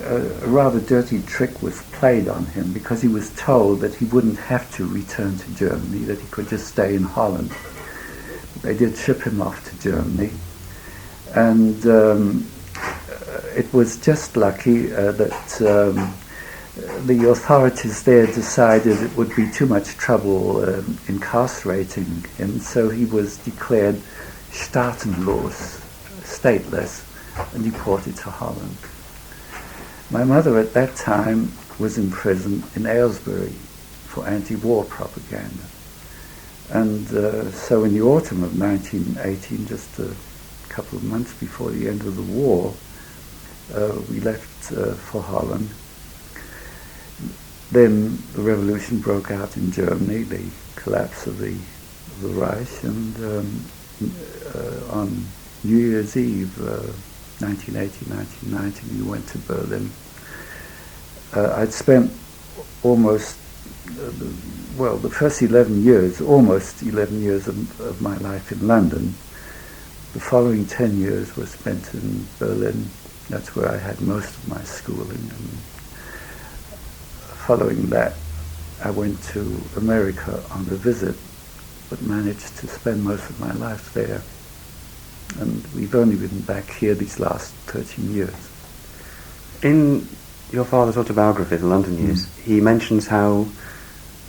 a rather dirty trick was played on him because he was told that he wouldn't have to return to Germany, that he could just stay in Holland. They did ship him off to Germany, and it was just lucky that the authorities there decided it would be too much trouble incarcerating him, so he was declared staatenlos, stateless, and deported to Holland. My mother at that time was in prison in Aylesbury for anti-war propaganda. And so in the autumn of 1918, just a couple of months before the end of the war, we left for Holland. Then the revolution broke out in Germany, the collapse of the Reich, and on New Year's Eve, 1980, 1990, we went to Berlin. I'd spent almost, the first 11 years, almost 11 years of my life in London. The following 10 years were spent in Berlin. That's where I had most of my schooling. And following that, I went to America on a visit, but managed to spend most of my life there. And we've only been back here these last 13 years. In your father's autobiography, The London Years, he mentions how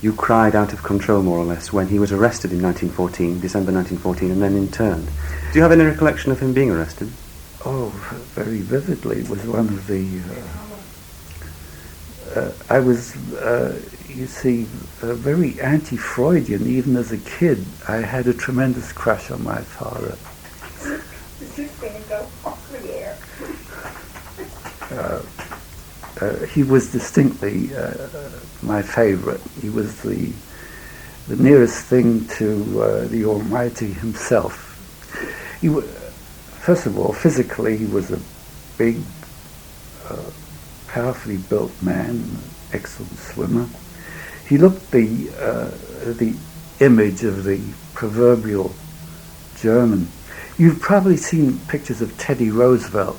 you cried out of control, more or less, when he was arrested in 1914, December 1914, and then interned. Do you have any recollection of him being arrested? Oh, very vividly. It was one of the... I was, you see, very anti-Freudian. Even as a kid, I had a tremendous crush on my father. He was distinctly my favorite. He was the nearest thing to the Almighty himself. First of all, physically, he was a big, powerfully built man, excellent swimmer. He looked the image of the proverbial German. You've probably seen pictures of Teddy Roosevelt.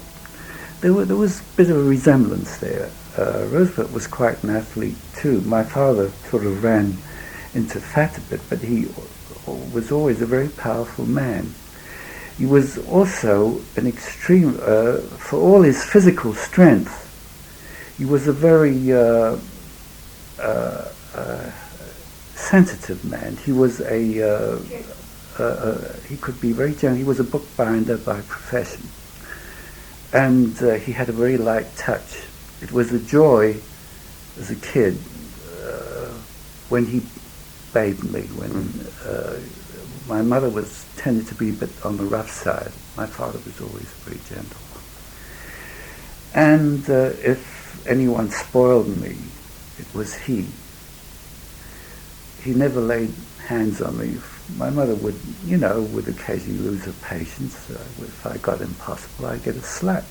There was a bit of a resemblance there. Roosevelt was quite an athlete too. My father sort of ran into fat a bit, but he was always a very powerful man. He was also an extreme, for all his physical strength, he was a very sensitive man. He was he could be very gentle. He was a bookbinder by profession. And he had a very light touch. It was a joy as a kid when he bathed me, when my mother tended to be a bit on the rough side. My father was always very gentle. And if anyone spoiled me, it was he. He never laid hands on me. My mother would occasionally lose her patience. If I got impossible, I'd get a slap.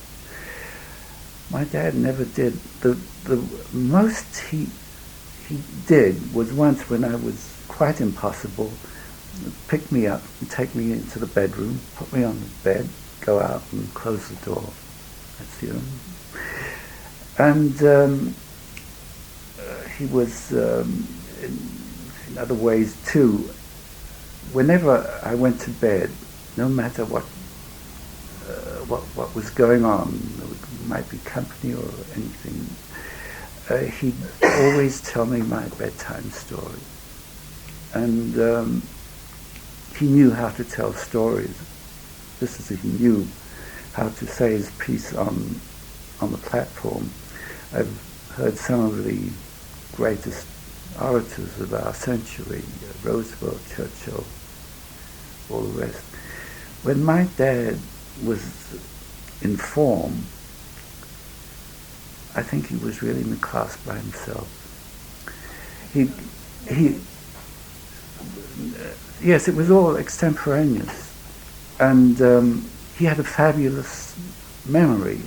My dad never did. The most he did was once when I was quite impossible, pick me up and take me into the bedroom, put me on the bed, go out and close the door. That's the only. And he was, in other ways too, whenever I went to bed, no matter what was going on, there might be company or anything, he'd always tell me my bedtime story. And he knew how to tell stories, just as he knew how to say his piece on the platform. I've heard some of the greatest orators of our century, Roosevelt, Churchill, all the rest. When my dad was in form, I think he was really in the class by himself. Yes, it was all extemporaneous, and he had a fabulous memory.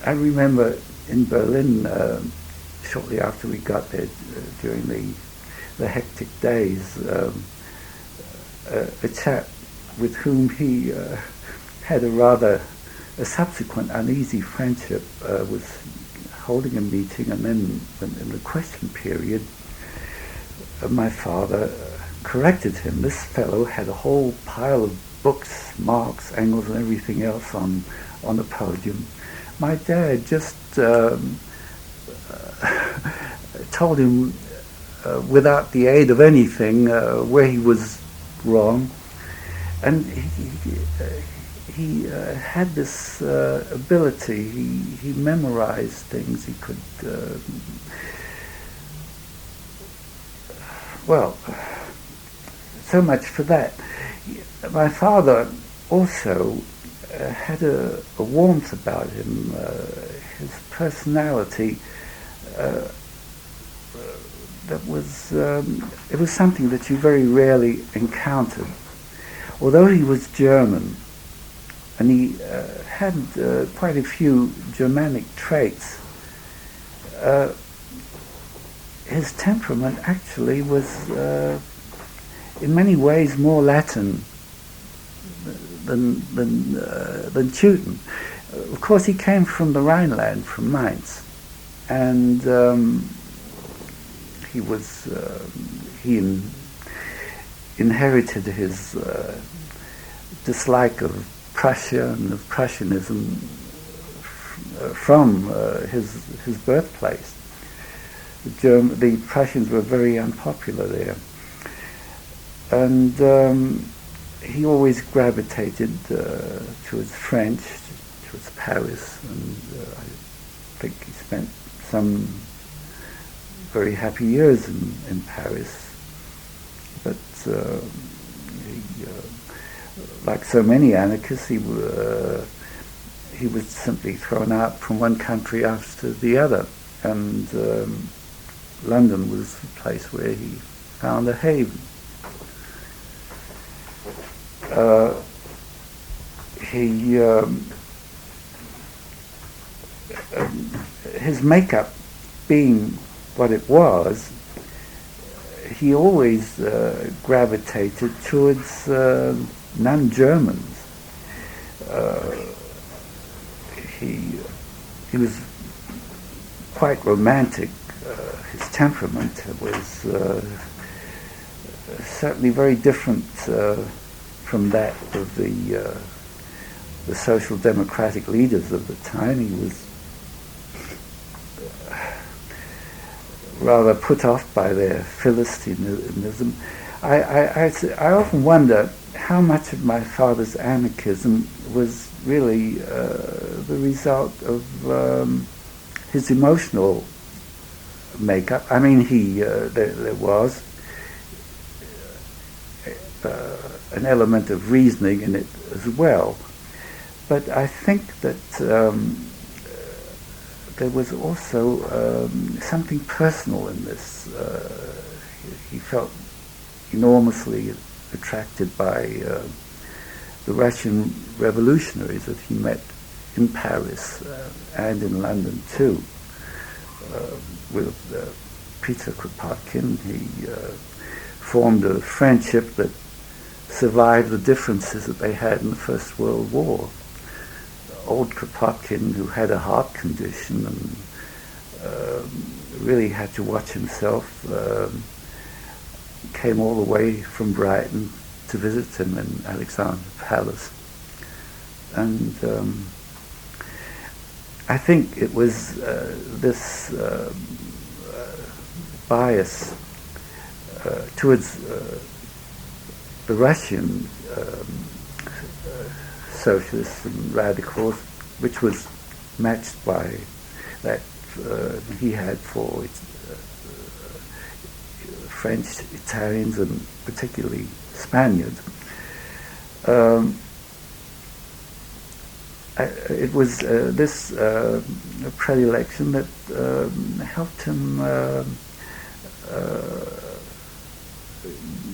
I remember in Berlin, shortly after we got there, during the hectic days, a chap with whom he had a rather a subsequent uneasy friendship was holding a meeting, and then in the question period, my father corrected him. This fellow had a whole pile of books, Marx, Engels, and everything else on the podium. My dad just told him, without the aid of anything, where he was wrong, and he had this ability. He memorized things. He could. Well, so much for that. My father also had a warmth about him. His personality. That was it was something that you very rarely encountered. Although he was German, and he had quite a few Germanic traits, his temperament actually was in many ways more Latin than Teuton. Of course, he came from the Rhineland, from Mainz, and he inherited his dislike of Prussia and of Prussianism from his birthplace. The Prussians were very unpopular there, and he always gravitated towards French, towards Paris, and I think he spent some very happy years in Paris. But like so many anarchists, he was simply thrown out from one country after the other, and London was the place where he found a haven. His makeup being what it was, he always gravitated towards non-Germans. He was quite romantic. His temperament was certainly very different from that of the social democratic leaders of the time. He was rather put off by their Philistinism. I often wonder how much of my father's anarchism was really the result of his emotional makeup. I mean, there was an element of reasoning in it as well, but I think that there was also something personal in this. He felt enormously attracted by the Russian revolutionaries that he met in Paris and in London too. With Peter Kropotkin, he formed a friendship that survived the differences that they had in the First World War. Old Kropotkin, who had a heart condition and really had to watch himself, came all the way from Brighton to visit him in Alexandra Palace. And I think it was this bias towards the Russian socialists and radicals, which was matched by that he had for French, Italians, and particularly Spaniards. It was this predilection that helped him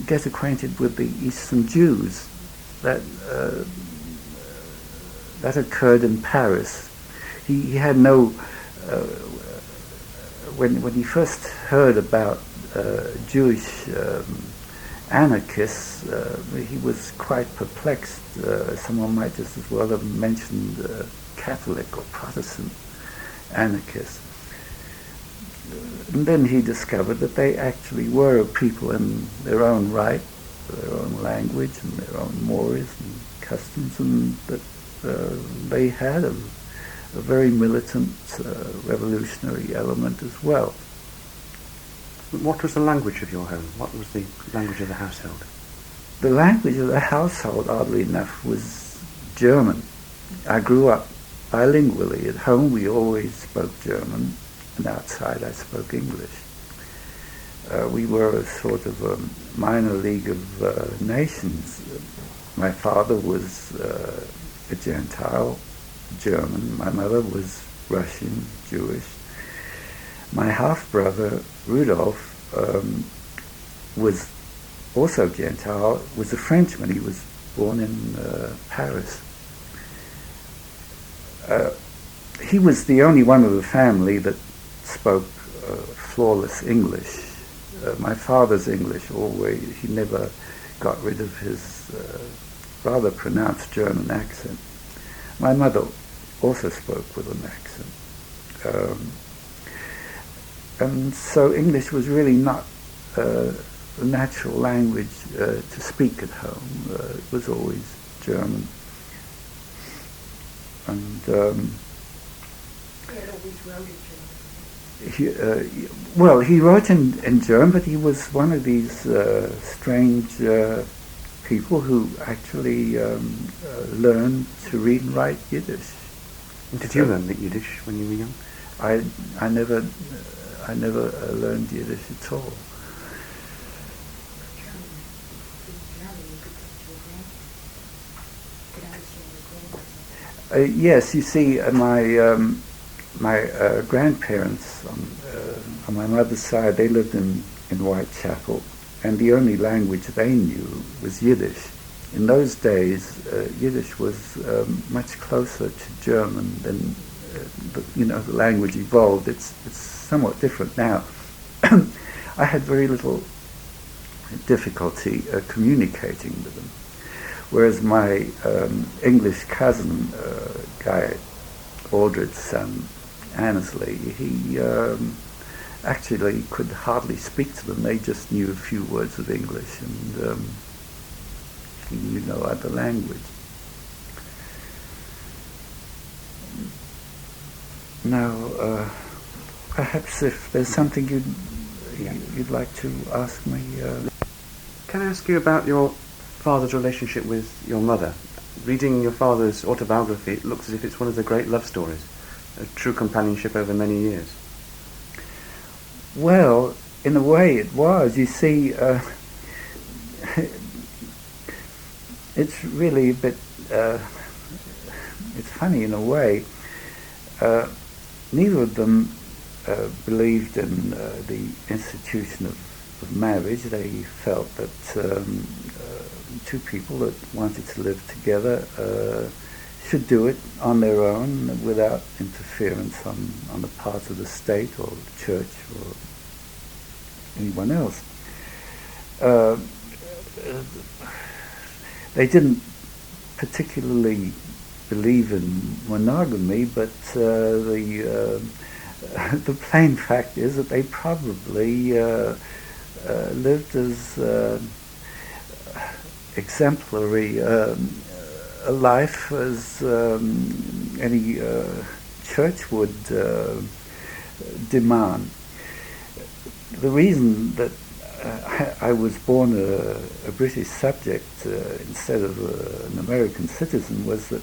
get acquainted with the Eastern Jews. That occurred in Paris. He had no when he first heard about Jewish anarchists, he was quite perplexed. Someone might just as well have mentioned Catholic or Protestant anarchists. And then he discovered that they actually were a people in their own right, their own language and their own mores and customs, and that they had a very militant revolutionary element as well. What was the language of your home? What was the language of the household? The language of the household, oddly enough, was German. I grew up bilingually. At home we always spoke German, and outside I spoke English. We were a sort of a minor league of nations. My father was a Gentile, German. My mother was Russian, Jewish. My half-brother, Rudolf, was also Gentile, was a Frenchman. He was born in Paris. He was the only one of the family that spoke flawless English. My father's English always, he never got rid of his rather pronounced German accent. My mother also spoke with an accent. And so English was really not a natural language to speak at home. It was always German. And He had always wrote in German. he wrote in German, but he was one of these strange people who actually learned to read and write Yiddish. Did you learn the Yiddish when you were young? I never learned Yiddish at all. Yes, you see, my grandparents on my mother's side, they lived in Whitechapel, and the only language they knew was Yiddish. In those days, Yiddish was much closer to German than the language evolved. It's somewhat different now. I had very little difficulty communicating with them, whereas my English cousin, Guy Aldred's son, Annesley, he actually could hardly speak to them. They just knew a few words of English, and he knew no other language. Now, perhaps if there's something you'd like to ask me. Can I ask you about your father's relationship with your mother? Reading your father's autobiography, it looks as if it's one of the great love stories, a true companionship over many years. Well, in a way it was. You see, it's really a bit, it's funny in a way. Neither of them believed in the institution of marriage. They felt that two people that wanted to live together should do it on their own without interference on the part of the state or the church or anyone else. They didn't particularly believe in monogamy, but the plain fact is that they probably lived as exemplary a life as any church would demand. The reason that I was born a British subject instead of an American citizen was that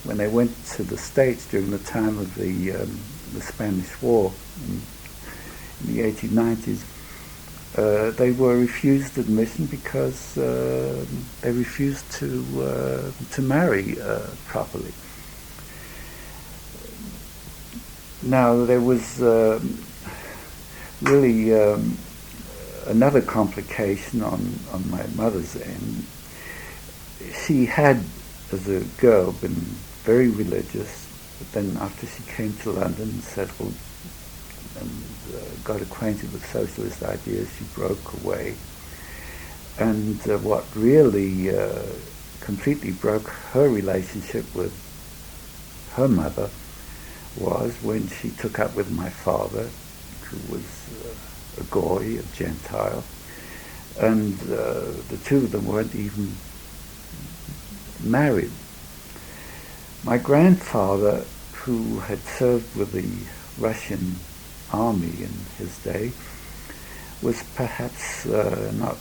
when they went to the States during the time of the Spanish War in the 1890s, they were refused admission because they refused to marry properly. Now there was really another complication on my mother's end. She had, as a girl, been very religious, but then after she came to London and settled and got acquainted with socialist ideas, she broke away. And what really completely broke her relationship with her mother was when she took up with my father, who was a Goy, a Gentile, and the two of them weren't even married. My grandfather, who had served with the Russian army in his day, was perhaps not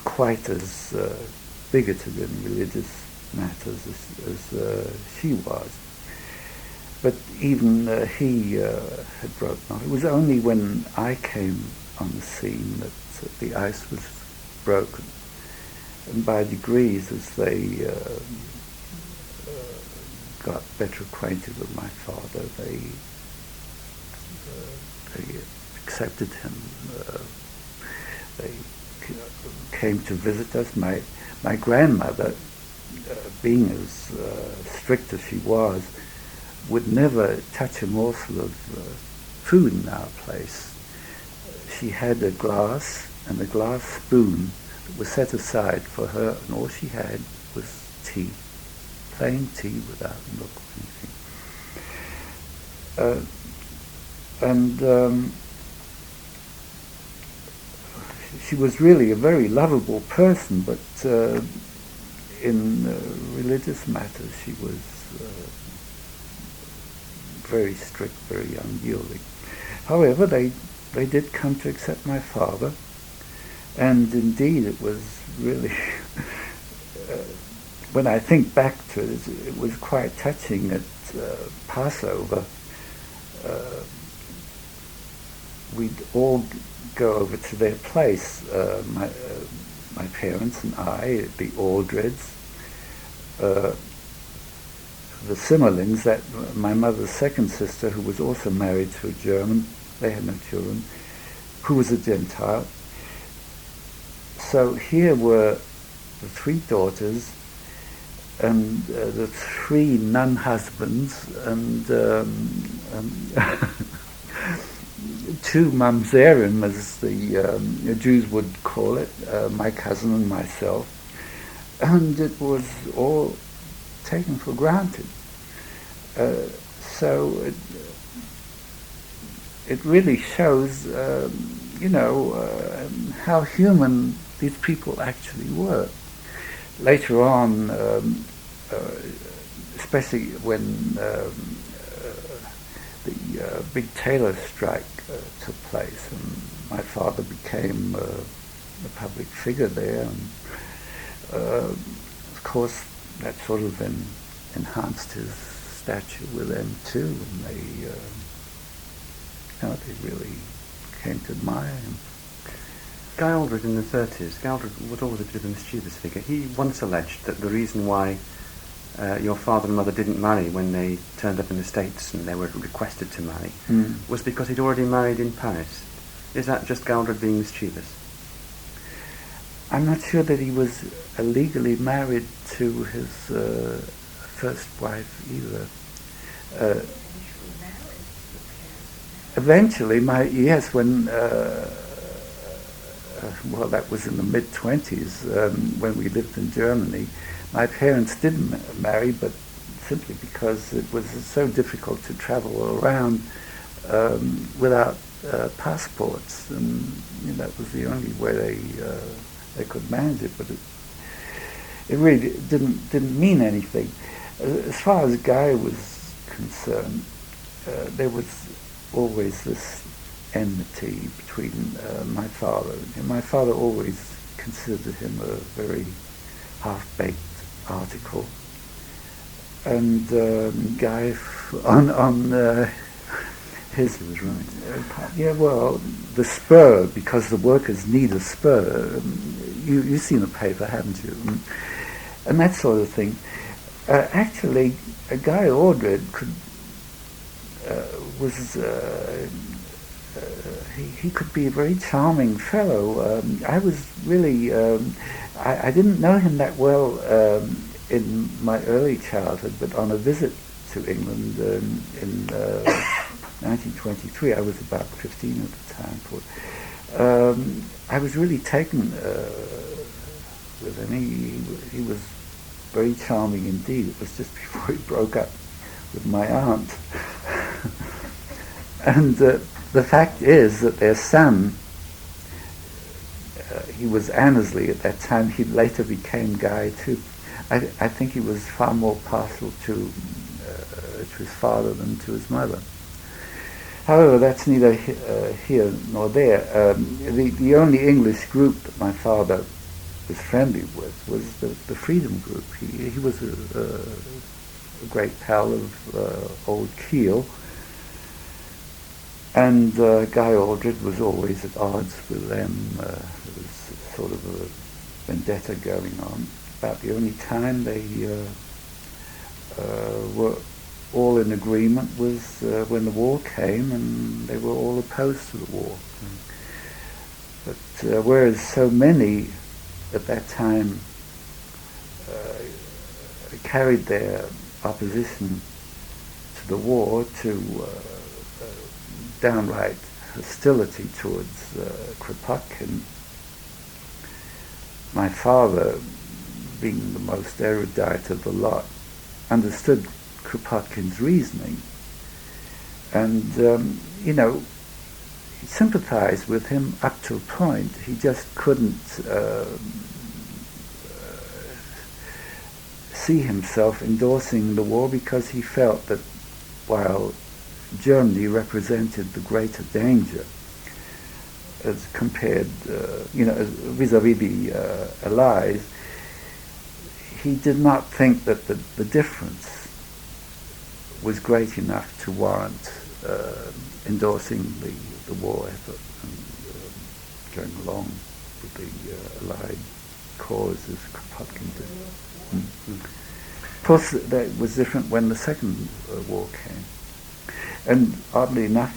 quite as bigoted in religious matters as she was. But even he had broken off. It was only when I came on the scene that the ice was broken. And by degrees, as they got better acquainted with my father, they accepted him. They came to visit us. My grandmother, being as strict as she was, would never touch a morsel of food in our place. She had a glass and a glass spoon that was set aside for her, and all she had was tea, plain tea without milk or anything. She was really a very lovable person, but in religious matters she was very strict, very unyielding. However, they did come to accept my father, and indeed it was really, when I think back to it, it was quite touching at Passover. We'd all go over to their place, my parents and I, the Aldreds, the Simmerlings, that my mother's second sister, who was also married to a German, they had no children, who was a Gentile. So here were the three daughters and the three nun husbands and two mamzerim, as the Jews would call it, my cousin and myself, and it was all taken for granted. So it really shows, how human these people actually were. Later on, especially when the big tailor strike took place, and my father became a public figure there, and of course that sort of then enhanced his stature with them too, and they really came to admire him. Guy Aldred in the 30s, Guy Aldred was always a bit of a mischievous figure. He once alleged that the reason why your father and mother didn't marry when they turned up in the States and they were requested to marry was because he'd already married in Paris. Is that just Guy Aldred being mischievous? I'm not sure that he was legally married to his first wife either. Eventually, when that was in the mid-20s, when we lived in Germany, my parents didn't marry, but simply because it was so difficult to travel around without passports, and that was the only way they could manage it. But it really didn't mean anything. As far as Guy was concerned, there was always this enmity between my father and him. My father always considered him a very half-baked article, and Guy on his he was right. The spur, because the workers need a spur. You've seen the paper, haven't you? And that sort of thing. Actually, Guy Aldred he could be a very charming fellow. I was really, I didn't know him that well in my early childhood, but on a visit to England in 1923, I was about 15 at the time, I was really taken with him. He was very charming indeed. It was just before he broke up with my aunt. And the fact is that their son, he was Annesley at that time, he later became Guy too. I think he was far more partial to his father than to his mother. However, that's neither here nor there. The only English group that my father was friendly with was the Freedom Group. He was a great pal of old Keel, and Guy Aldred was always at odds with them. There was sort of a vendetta going on. About the only time they were all in agreement was when the war came, and they were all opposed to the war. But whereas so many at that time carried their opposition to the war to downright hostility towards Kropotkin, my father, being the most erudite of the lot, understood Kropotkin's reasoning, and he sympathized with him up to a point. He just couldn't see himself endorsing the war because he felt that while Germany represented the greater danger as compared, vis-a-vis the Allies, he did not think that the difference was great enough to warrant endorsing the war effort and going along with the Allied cause as Kropotkin did. Mm-hmm. Of course, that was different when the Second War came. And oddly enough,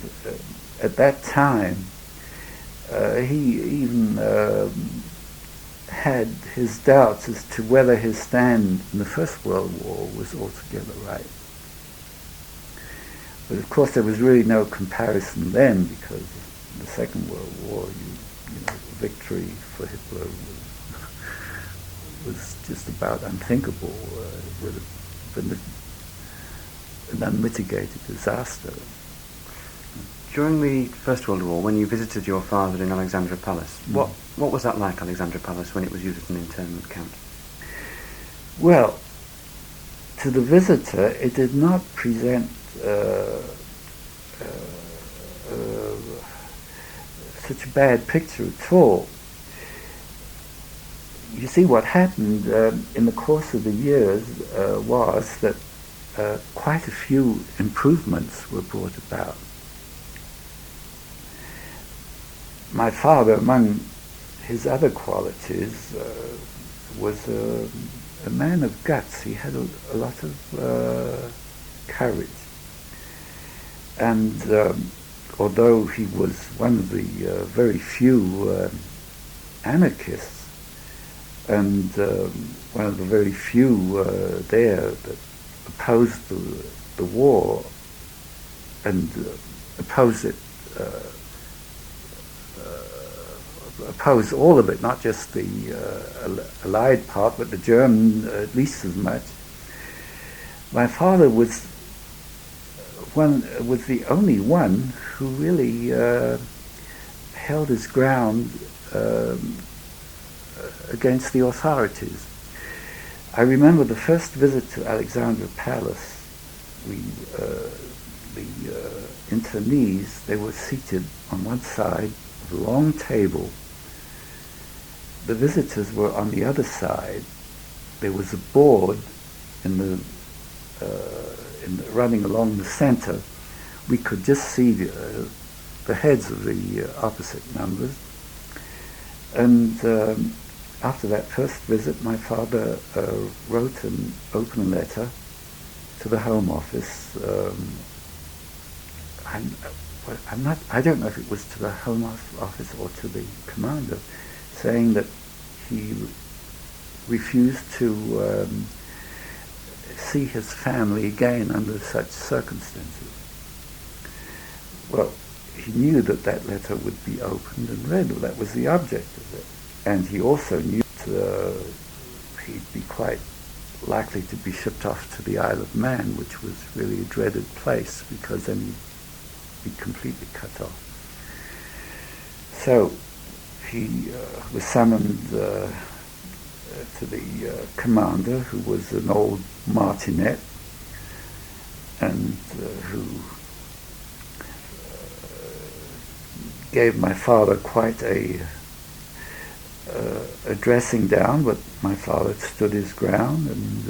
at that time, he even had his doubts as to whether his stand in the First World War was altogether right. But of course there was really no comparison then, because in the Second World War, victory for Hitler was just about unthinkable. It would have been an unmitigated disaster. During the First World War, when you visited your father in Alexandra Palace, what was that like, Alexandra Palace, when it was used as an internment camp? Well, to the visitor, it did not present such a bad picture at all. You see, what happened in the course of the years was that quite a few improvements were brought about. My father, among his other qualities, was a man of guts. He had a lot of courage. And although he was one of the very few anarchists, and one of the very few there that opposed the war, and opposed it, opposed all of it, not just the Allied part, but the German at least as much. My father was the only one who really held his ground against the authorities. I remember the first visit to Alexandra Palace. The internees, they were seated on one side of a long table. The visitors were on the other side. There was a board running along the center. We could just see the heads of the opposite numbers. And after that first visit, my father wrote an open letter to the Home Office. I don't know if it was to the Home Office or to the commander, saying that he refused to see his family again under such circumstances. Well, he knew that letter would be opened and read. That was the object of it. And he also knew he'd be quite likely to be shipped off to the Isle of Man, which was really a dreaded place because then he'd be completely cut off. So he was summoned to the commander, who was an old martinet, and who gave my father quite a dressing down, but my father stood his ground and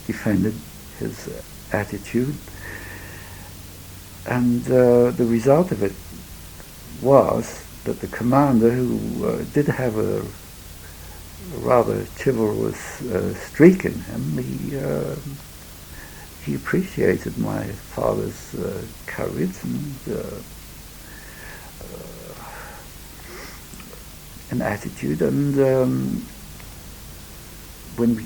defended his attitude. And the result of it was that the commander, who did have a rather chivalrous streak in him, he appreciated my father's courage and attitude. And when we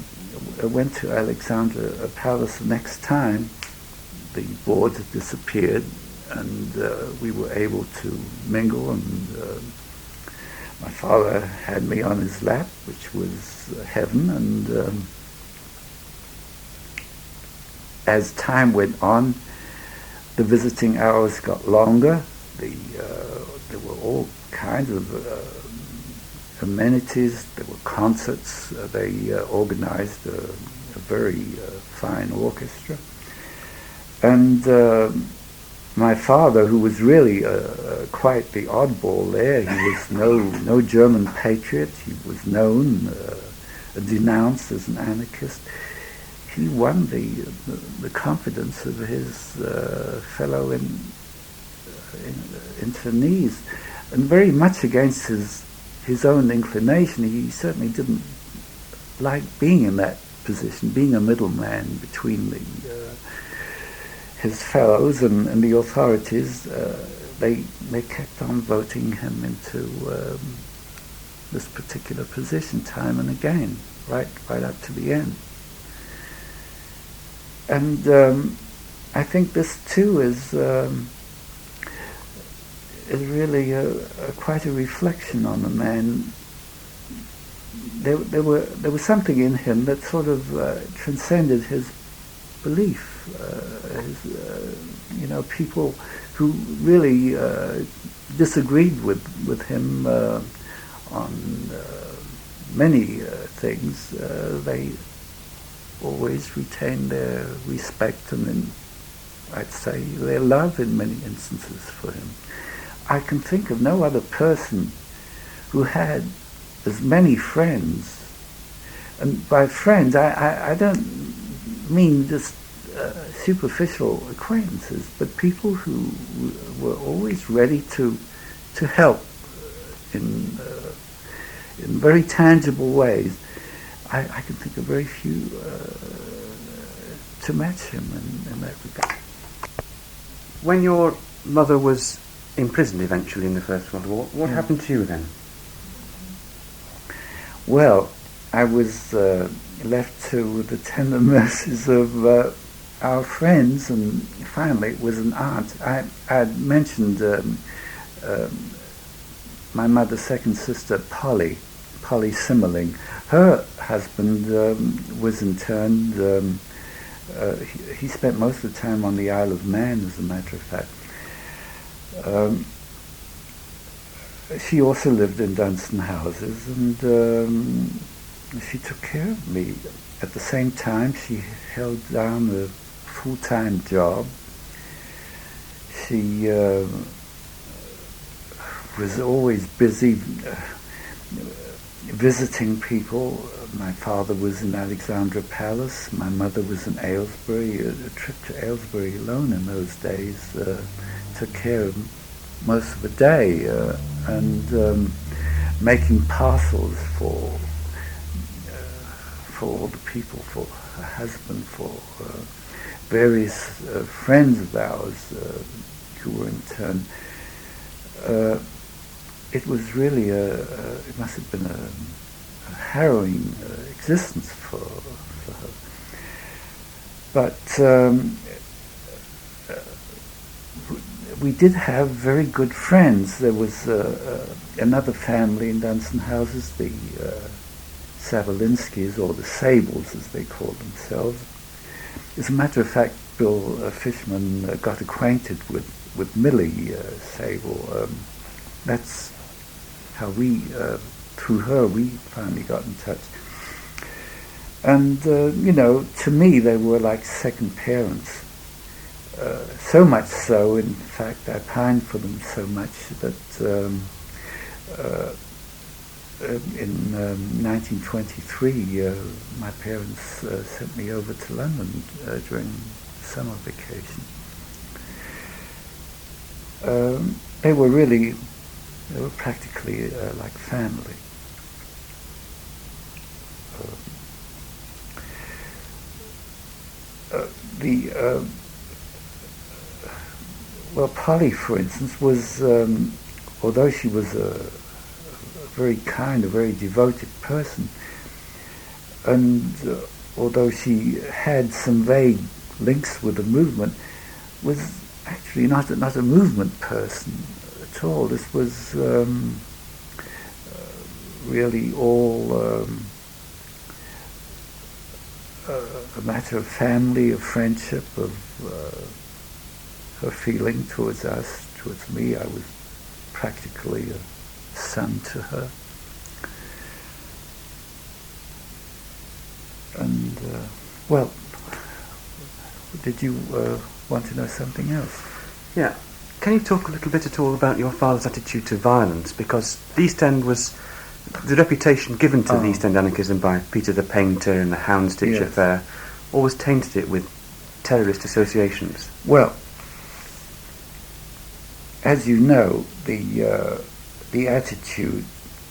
went to Alexandra Palace the next time, the boards had disappeared, and we were able to mingle, and my father had me on his lap, which was heaven. And as time went on, the visiting hours got longer. There were all kinds of amenities. There were concerts. They organized a very fine orchestra. And my father, who was really quite the oddball there, he was no German patriot. He was known, denounced as an anarchist. He won the confidence of his fellow internees, and very much against his own inclination. He certainly didn't like being in that position, being a middleman between his fellows and the authorities. They kept on voting him into this particular position time and again, right up to the end. And I think this too is really quite a reflection on the man. There was something in him that sort of transcended his belief. People who really disagreed with him on many things, they always retained their respect and, I'd say, their love in many instances for him. I can think of no other person who had as many friends. And by friends, I don't mean just superficial acquaintances, but people who were always ready to help in very tangible ways. I can think of very few to match him in that regard. When your mother was imprisoned eventually in the First World War, what happened to you then? Well, I was left to the tender mercies of our friends, and finally it was an aunt. I had mentioned my mother's second sister, Polly Simmerling. Her husband was interned. He spent most of the time on the Isle of Man, as a matter of fact. She also lived in Dunstan houses, and she took care of me. At the same time, she held down a full-time job. She was always busy visiting people. My father was in Alexandra Palace. My mother was in Aylesbury. A trip to Aylesbury alone in those days took care of most of the day, and making parcels for all the people, for her husband, for various friends of ours who were in turn. It was really it must have been a harrowing existence for her. But we did have very good friends. There was another family in Dunstan Houses, the Sabolinskis, or the Sables as they called themselves. As a matter of fact, Bill Fishman got acquainted with Millie Sable. That's how we, through her, we finally got in touch. And, to me, they were like second parents. So much so, in fact, I pined for them so much that in 1923, my parents sent me over to London during summer vacation. They were practically like family. Polly, for instance, was, although she was a very kind, a very devoted person, and although she had some vague links with the movement, was actually not a movement person at all. This was really all a matter of family, of friendship, of her feeling towards us, towards me. I was practically a son to her. And, did you want to know something else? Yeah. Can you talk a little bit at all about your father's attitude to violence? Because the East End was, the reputation given to the East End anarchism by Peter the Painter and the Houndsditch affair always tainted it with terrorist associations. Well, as you know, the attitude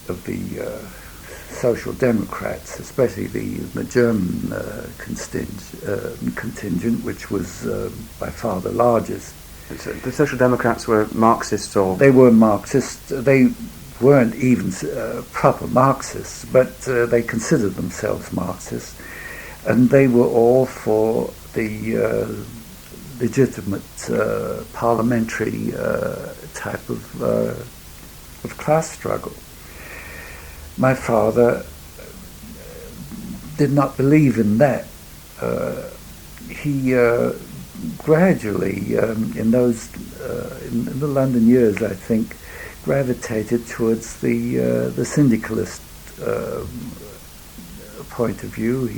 of the Social Democrats, especially the German contingent, which was by far the largest. So the Social Democrats were Marxists, or they were Marxists. They weren't even proper Marxists, but they considered themselves Marxists, and they were all for the legitimate parliamentary type of class struggle. My father did not believe in that. He gradually, in the London years, I think, gravitated towards the syndicalist point of view.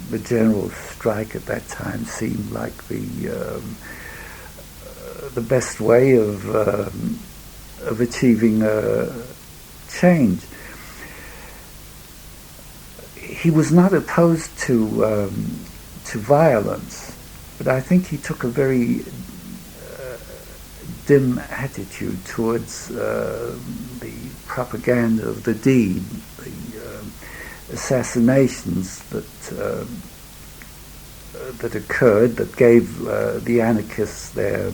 The general strike at that time seemed like the best way of achieving change. He was not opposed to violence, but I think he took a very dim attitude towards the propaganda of the deed, the assassinations that occurred, that gave the anarchists their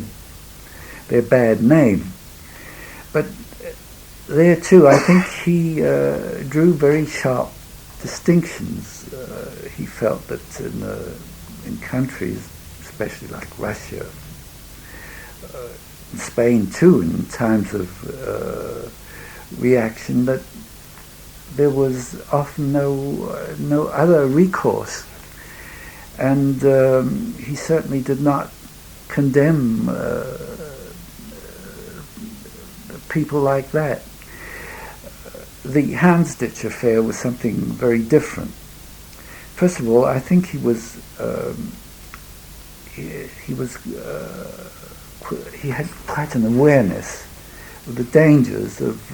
bad name. But there too, I think he drew very sharp distinctions. He felt that in countries, especially like Russia, Spain too, in times of reaction, that there was often no other recourse, and he certainly did not condemn people like that. The Houndsditch affair was something very different. First of all, I think he had quite an awareness of the dangers of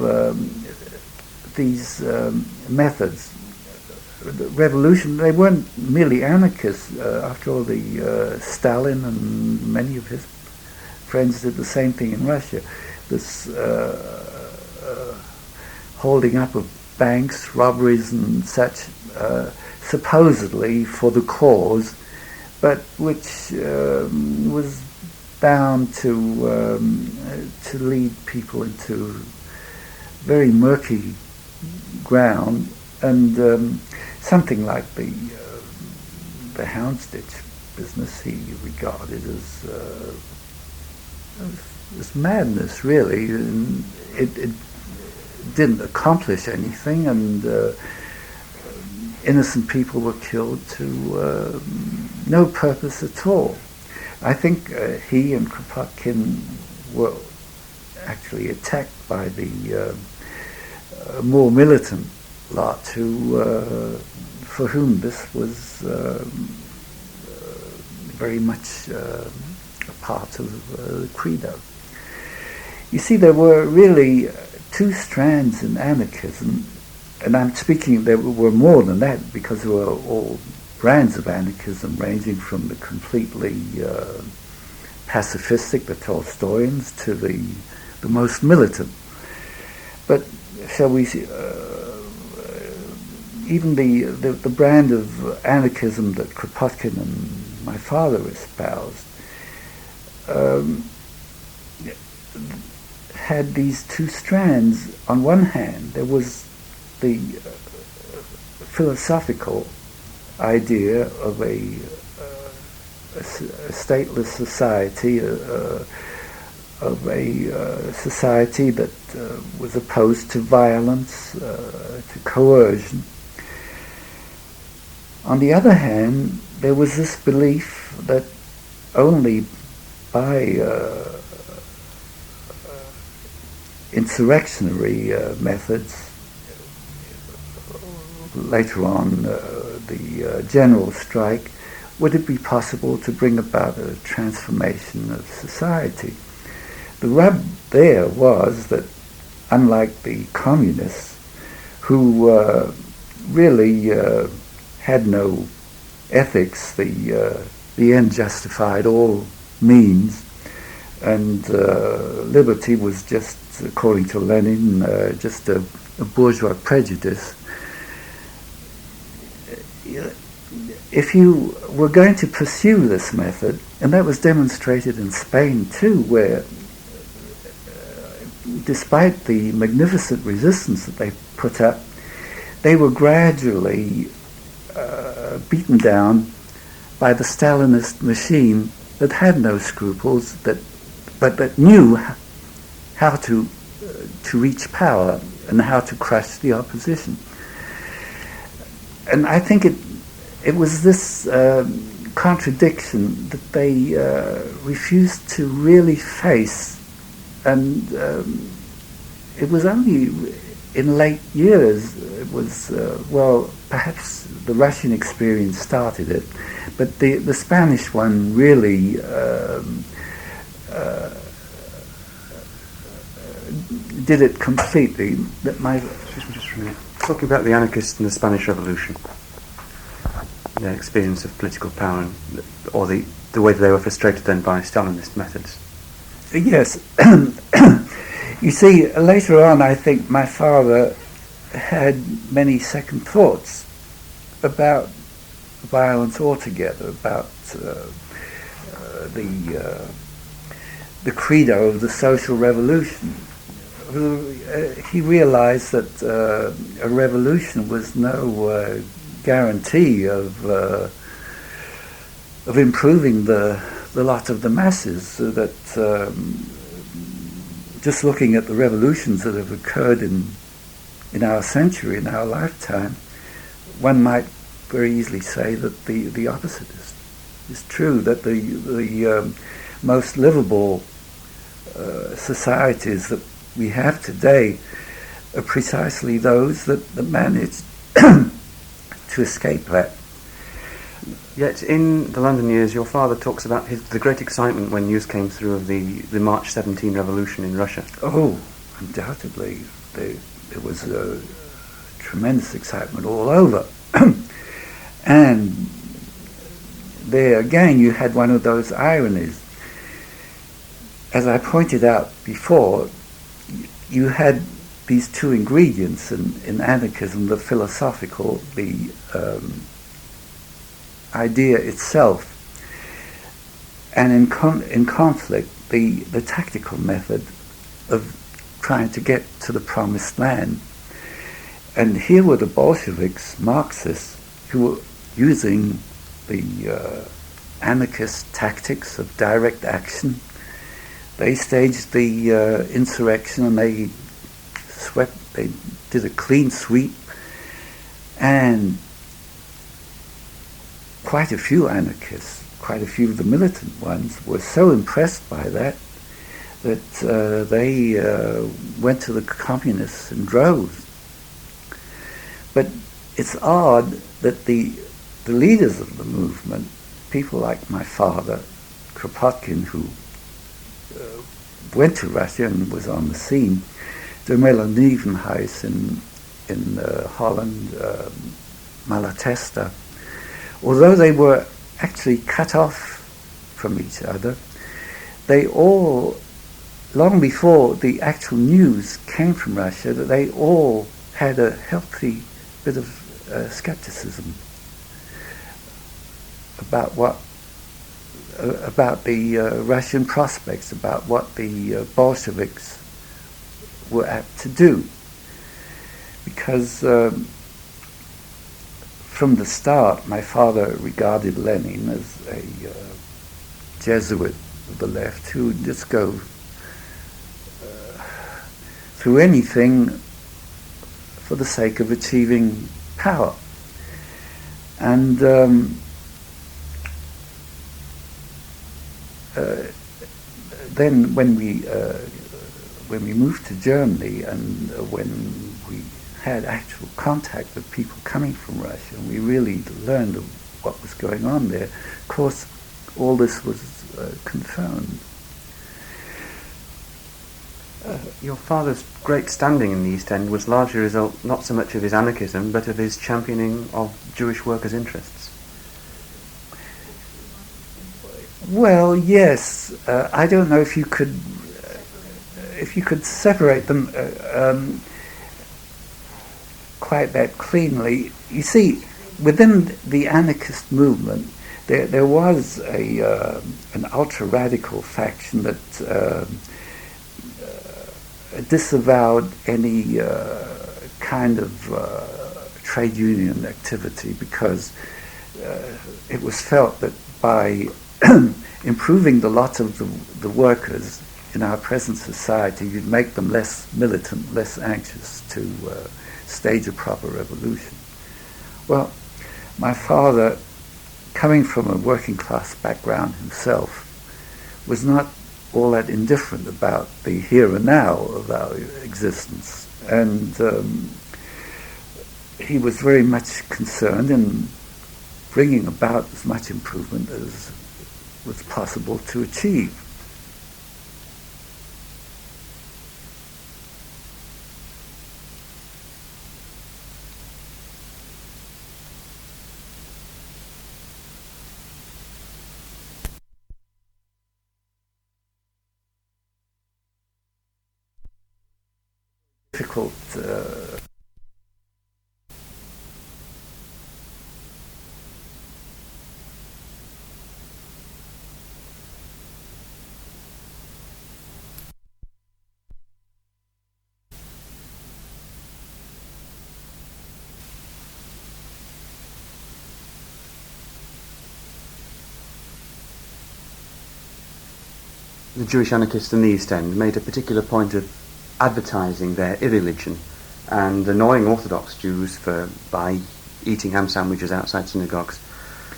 these methods. The revolution, they weren't merely anarchists. After all, Stalin and many of his friends did the same thing in Russia. This holding up of banks, robberies and such, supposedly for the cause, but which was bound to lead people into very murky ground, and something like the Houndsditch business he regarded as was madness, really. And it didn't accomplish anything, and innocent people were killed to no purpose at all. I think he and Kropotkin were actually attacked by the more militant lot for whom this was very much a part of the credo. You see, there were really two strands in anarchism, and I'm speaking, there were more than that, because there were all brands of anarchism, ranging from the completely pacifistic, the Tolstoyans, to the most militant. But shall we see, even the brand of anarchism that Kropotkin and my father espoused had these two strands. On one hand, there was the philosophical idea of a stateless society, of a society that was opposed to violence, to coercion. On the other hand, there was this belief that only by insurrectionary methods, later on the general strike, would it be possible to bring about a transformation of society. The rub there was that, unlike the communists, who really had no ethics, the end justified all means, and liberty was just, according to Lenin, just a bourgeois prejudice. If you were going to pursue this method, and that was demonstrated in Spain too, where despite the magnificent resistance that they put up, they were gradually beaten down by the Stalinist machine that had no scruples, but that knew how to reach power and how to crush the opposition. And I think it was this contradiction that they refused to really face, and it was only in late years, it was, well, perhaps the Russian experience started it, but the Spanish one really did it completely. Excuse me just for a minute. Talking about the anarchists and the Spanish Revolution, their experience of political power, or the way that they were frustrated then by Stalinist methods. Yes. You see, later on, I think my father had many second thoughts about violence altogether, about the credo of the social revolution. He realized that a revolution was no guarantee of improving the lot of the masses. That just looking at the revolutions that have occurred in our century, in our lifetime, one might very easily say that the opposite is true. That the most livable societies that we have today are precisely those that managed to escape that. Yet in the London years, your father talks about the great excitement when news came through of the March 17 revolution in Russia. Oh, undoubtedly. There was a tremendous excitement all over. And there again you had one of those ironies. As I pointed out before, you had these two ingredients in anarchism, the philosophical, the idea itself, and in conflict, the tactical method of trying to get to the promised land. And here were the Bolsheviks, Marxists, who were using the anarchist tactics of direct action, They staged the insurrection, and they did a clean sweep, and quite a few anarchists, quite a few of the militant ones, were so impressed by that they went to the communists in droves. But it's odd that the leaders of the movement, people like my father, Kropotkin, who went to Russia and was on the scene, Dermela Nieuwenhuis in Holland, Malatesta, although they were actually cut off from each other, they all, long before the actual news came from Russia, that they all had a healthy bit of skepticism about the Russian prospects, about what the Bolsheviks were apt to do, because from the start, my father regarded Lenin as a Jesuit of the left who would just go through anything for the sake of achieving power. And then when we moved to Germany, and when we had actual contact with people coming from Russia, and we really learned of what was going on there, of course, all this was confirmed. Your father's great standing in the East End was largely a result not so much of his anarchism, but of his championing of Jewish workers' interests. Well, yes. I don't know if you could separate them quite that cleanly. You see, within the anarchist movement, there was an ultra-radical faction that disavowed any kind of trade union activity, because it was felt that by improving the lot of the workers in our present society, you'd make them less militant, less anxious to stage a proper revolution. Well, my father, coming from a working class background himself, was not all that indifferent about the here and now of our existence, and he was very much concerned in bringing about as much improvement as was possible to achieve. Difficult The Jewish anarchists in the East End made a particular point of advertising their irreligion and annoying Orthodox Jews by eating ham sandwiches outside synagogues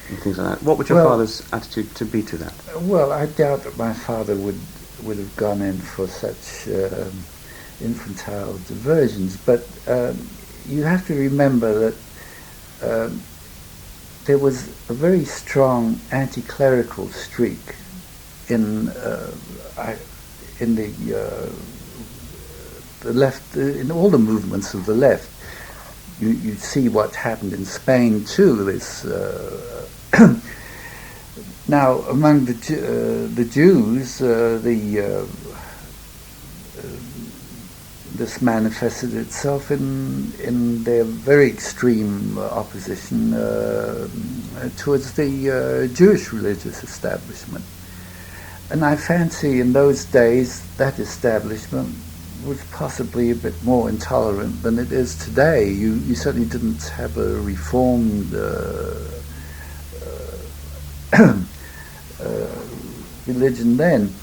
and things like that. What would your father's attitude to be to that? Well, I doubt that my father would have gone in for such infantile diversions, but you have to remember that there was a very strong anti-clerical streak in the left, in all the movements of the left. You see what happened in Spain too. This now among the Jews, this manifested itself in their very extreme opposition towards the Jewish religious establishment. And I fancy in those days that establishment was possibly a bit more intolerant than it is today. You certainly didn't have a reformed religion then.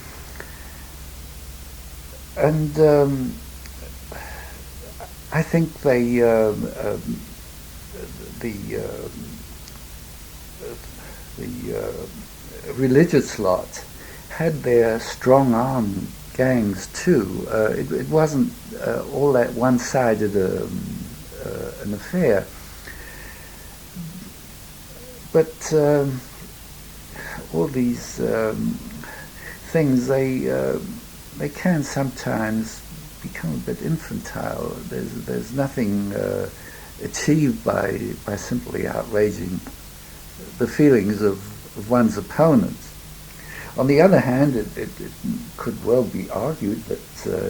And I think they the religious lot had their strong arm gangs too. It wasn't all that one-sided an affair. But all these things, they can sometimes become a bit infantile. There's nothing achieved by simply outraging the feelings of one's opponents. On the other hand, it could well be argued that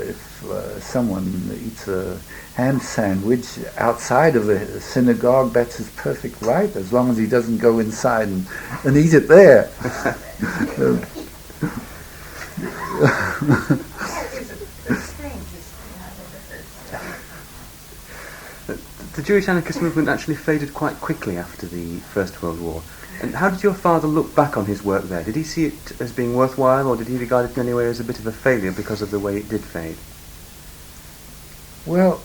if someone eats a ham sandwich outside of a synagogue, that's his perfect right, as long as he doesn't go inside and eat it there. The Jewish anarchist movement actually faded quite quickly after the First World War. And how did your father look back on his work there? Did he see it as being worthwhile, or did he regard it in any way as a bit of a failure because of the way it did fade? Well,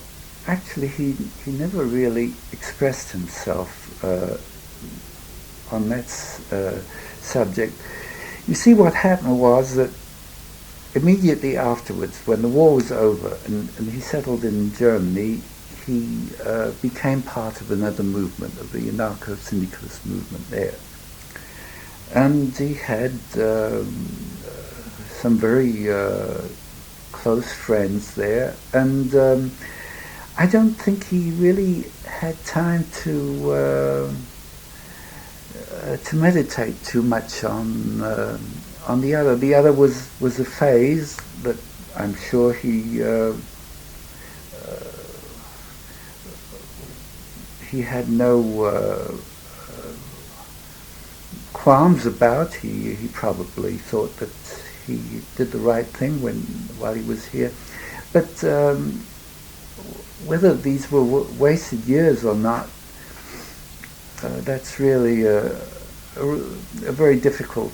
actually, he never really expressed himself on that subject. You see, what happened was that immediately afterwards, when the war was over and he settled in Germany, he became part of another movement, of the anarcho-syndicalist movement there. And he had some very close friends there, and I don't think he really had time to meditate too much on the other. The other was a phase that I'm sure he had no qualms about. He probably thought that he did the right thing while he was here. But whether these were wasted years or not, that's really a very difficult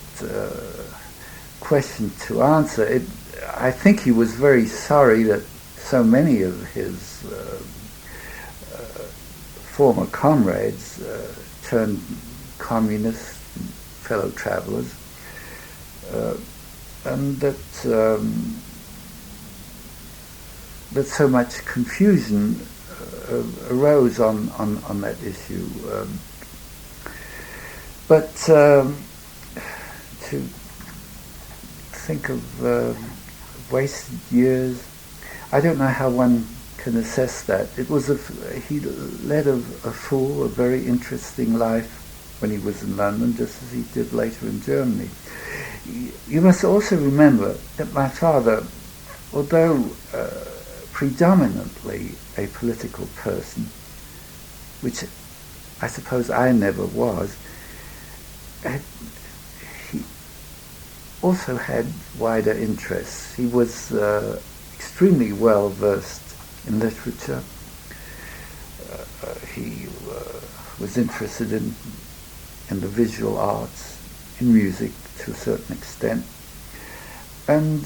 question to answer. I think he was very sorry that so many of his former comrades turned communist fellow travelers, and that so much confusion arose on that issue. But to think of wasted years, I don't know how one can assess that. It was he led a full, a very interesting life when he was in London, just as he did later in Germany. You must also remember that my father, although predominantly a political person, which I suppose I never was, he also had wider interests. He was extremely well versed in literature. He was interested in the visual arts, in music to a certain extent, and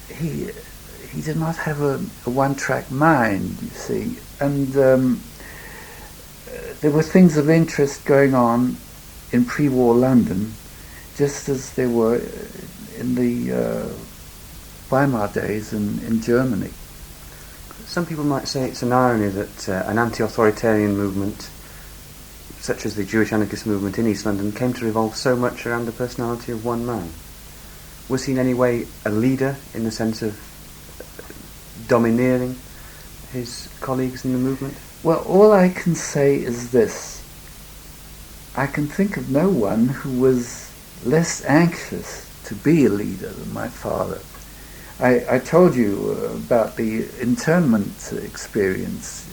he did not have a one-track mind, you see, and there were things of interest going on in pre-war London, just as there were in the Weimar days in Germany. Some people might say it's an irony that an anti-authoritarian movement, such as the Jewish anarchist movement in East London, came to revolve so much around the personality of one man. Was he in any way a leader in the sense of domineering his colleagues in the movement? Well, all I can say is this. I can think of no one who was less anxious to be a leader than my father. I told you about the internment experience.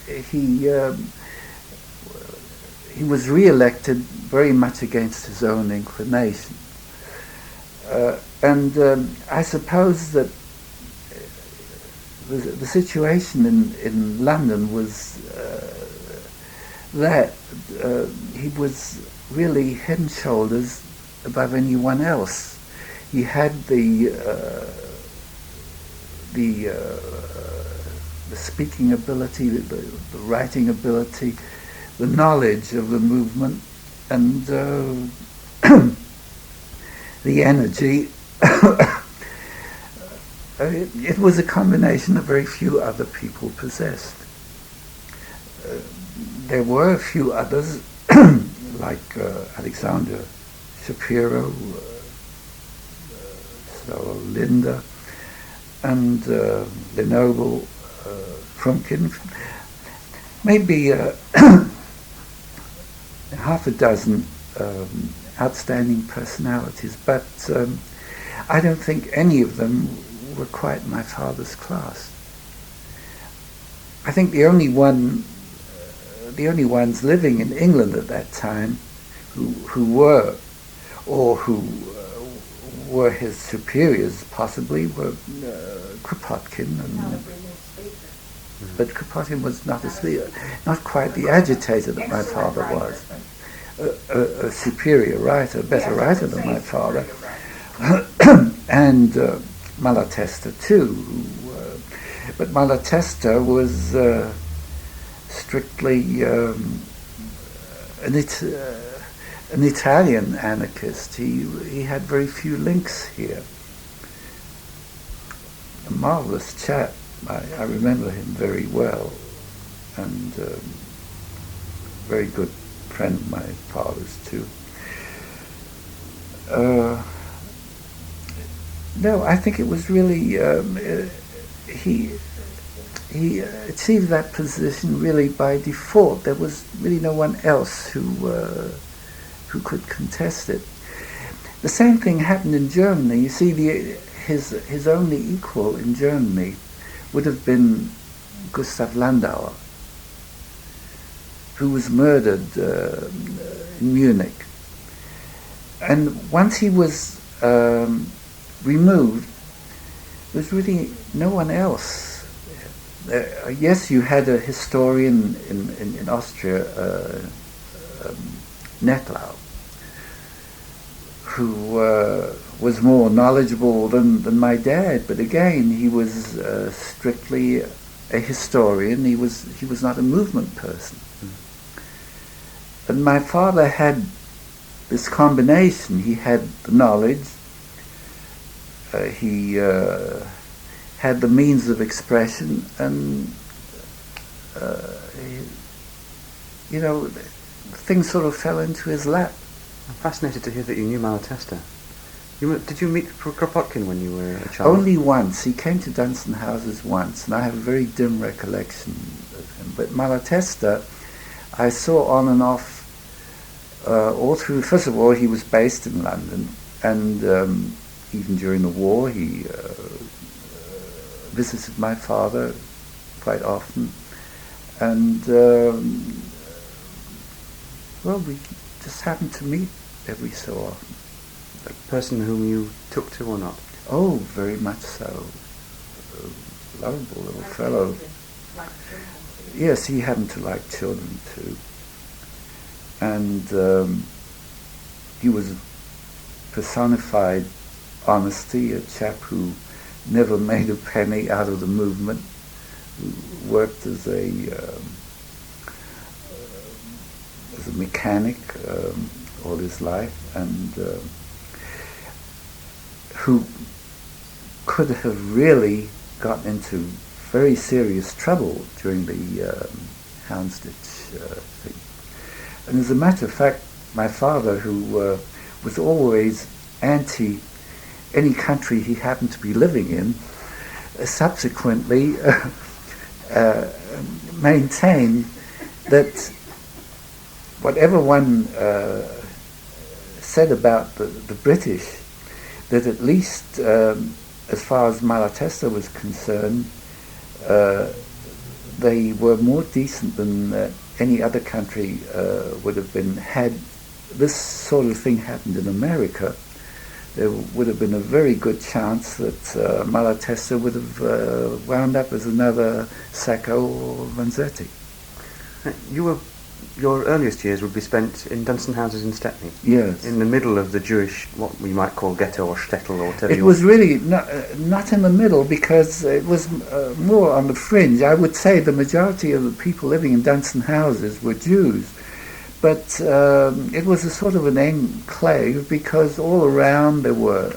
He was re-elected very much against his own inclination. And I suppose that the situation in London was that he was really head and shoulders above anyone else. He had the speaking ability, the writing ability, the knowledge of the movement, and the energy. It was a combination that very few other people possessed. There were a few others, like Alexander Shapiro, so Linda, and Lenoble, Frumkin, maybe half a dozen outstanding personalities, but I don't think any of them were quite my father's class. I think the only ones living in England at that time who were, or who were his superiors possibly, were Kropotkin, but Kropotkin was not not quite the agitator that my father was. A superior writer, a better writer than my father, and Malatesta too. But Malatesta was strictly an Italian anarchist. He had very few links here. A marvelous chap. I remember him very well, and very good friend of my father's too. No, I think it was really he achieved that position really by default. There was really no one else who could contest it. The same thing happened in Germany. You see, his only equal in Germany would have been Gustav Landauer, who was murdered in Munich. And once he was removed, there was really no one else. Yes, you had a historian in Austria, Nettlau, who was more knowledgeable than my dad, but again, he was strictly a historian. He was not a movement person. And my father had this combination. He had the knowledge, he had the means of expression, and things sort of fell into his lap. I'm fascinated to hear that you knew Malatesta. Did you meet Kropotkin when you were a child? Only once. He came to Dunstan Houses once, and I have a very dim recollection of him. But Malatesta, I saw on and off all through. First of all, he was based in London, and even during the war, he visited my father quite often, and we just happened to meet every so often. A person whom you took to or not? Oh, very much so. A lovable little fellow. Yes, he happened to like children too. And he was personified honesty, a chap who never made a penny out of the movement, who worked as a mechanic all his life, and who could have really gotten into very serious trouble during the Houndsditch thing. And as a matter of fact, my father, who was always anti any country he happened to be living in, subsequently maintained that whatever one said about the British, that at least as far as Malatesta was concerned, they were more decent than any other country would have been. Had this sort of thing happened in America, there would have been a very good chance that Malatesta would have wound up as another Sacco or Vanzetti. You were your earliest years would be spent in Dunstan houses in Stepney. Yes. In the middle of the Jewish, what we might call ghetto or shtetl or whatever. It was really not in the middle, because it was more on the fringe. I would say the majority of the people living in Dunstan houses were Jews. But it was a sort of an enclave, because all around there were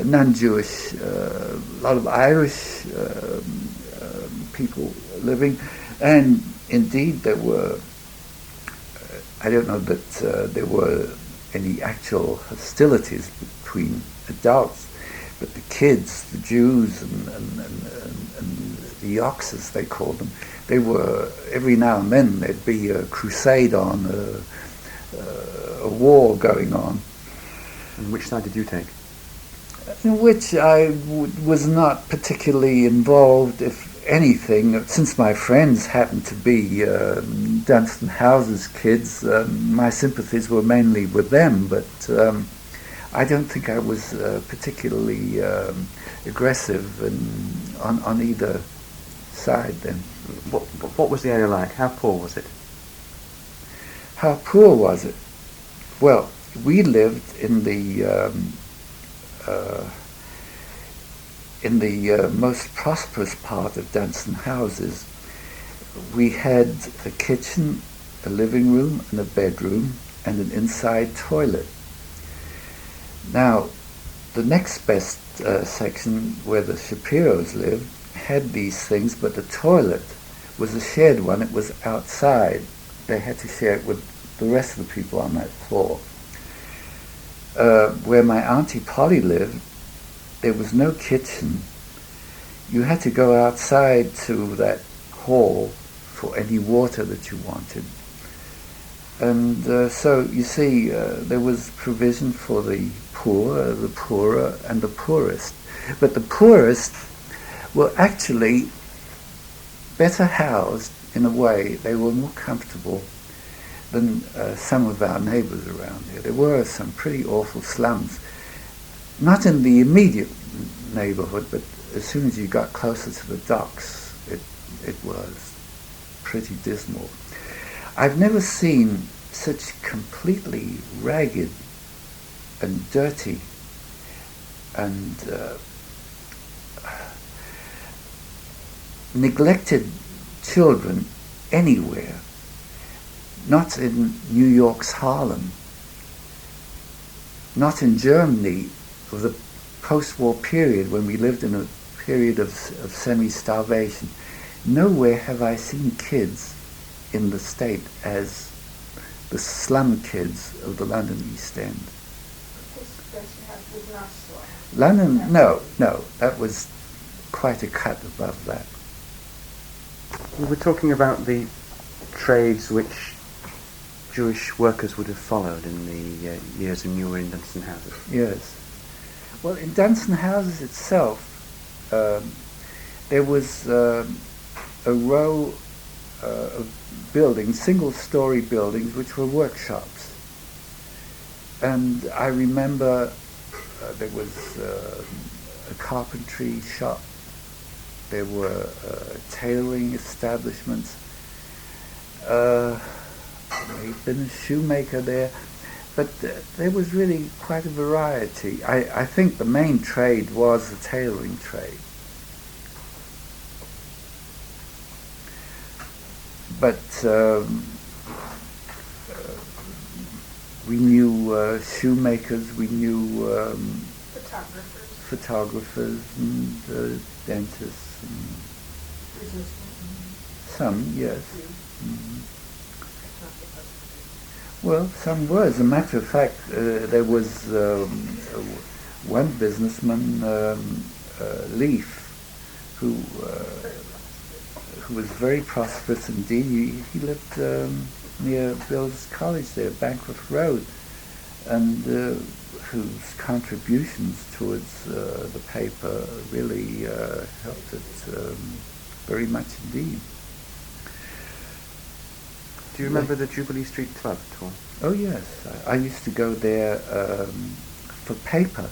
non-Jewish, a lot of Irish people living, and indeed there were, I don't know that there were any actual hostilities between adults, but the kids, the Jews and the Yoks, as they called them, they were, every now and then there'd be a crusade on, a war going on. And which side did you take? In which I was not particularly involved, if anything, since my friends happened to be Dunstan Houses kids. My sympathies were mainly with them, but I don't think I was particularly aggressive on either side then. What was the area like? How poor was it? How poor was it? Well, we lived in the most prosperous part of Dunstan houses. We had a kitchen, a living room, and a bedroom, and an inside toilet. Now, the next best section, where the Shapiros lived, had these things, but the toilet was a shared one. It was outside. They had to share it with the rest of the people on that floor. Where my Auntie Polly lived, there was no kitchen. You had to go outside to that hall for any water that you wanted. And so, you see, there was provision for the poor, the poorer, and the poorest. But the poorest were actually better housed in a way. They were more comfortable than some of our neighbours around here. There were some pretty awful slums. Not in the immediate neighbourhood, but as soon as you got closer to the docks, it was pretty dismal. I've never seen such completely ragged and dirty and neglected children anywhere. Not in New York's Harlem, not in Germany of the post-war period, when we lived in a period of semi-starvation. Nowhere have I seen kids in the state as the slum kids of the London East End. London, no, that was quite a cut above that. We were talking about the trades which Jewish workers would have followed in the years when you were in Dunstan houses. Yes. Well, in Dunstan houses itself, there was a row of buildings, single-story buildings, which were workshops. And I remember there was a carpentry shop. There were tailoring establishments. There had been a shoemaker there, but there was really quite a variety. I think the main trade was the tailoring trade. But we knew shoemakers, we knew photographers and dentists. And some, yes. Mm-hmm. Well, some were. As a matter of fact, there was one businessman, Leaf, who was very prosperous indeed. He lived near Bill's College there, Bancroft Road, and whose contributions towards the paper really helped it very much indeed. Do you remember the Jubilee Street Club at all? Oh yes, I used to go there for paper.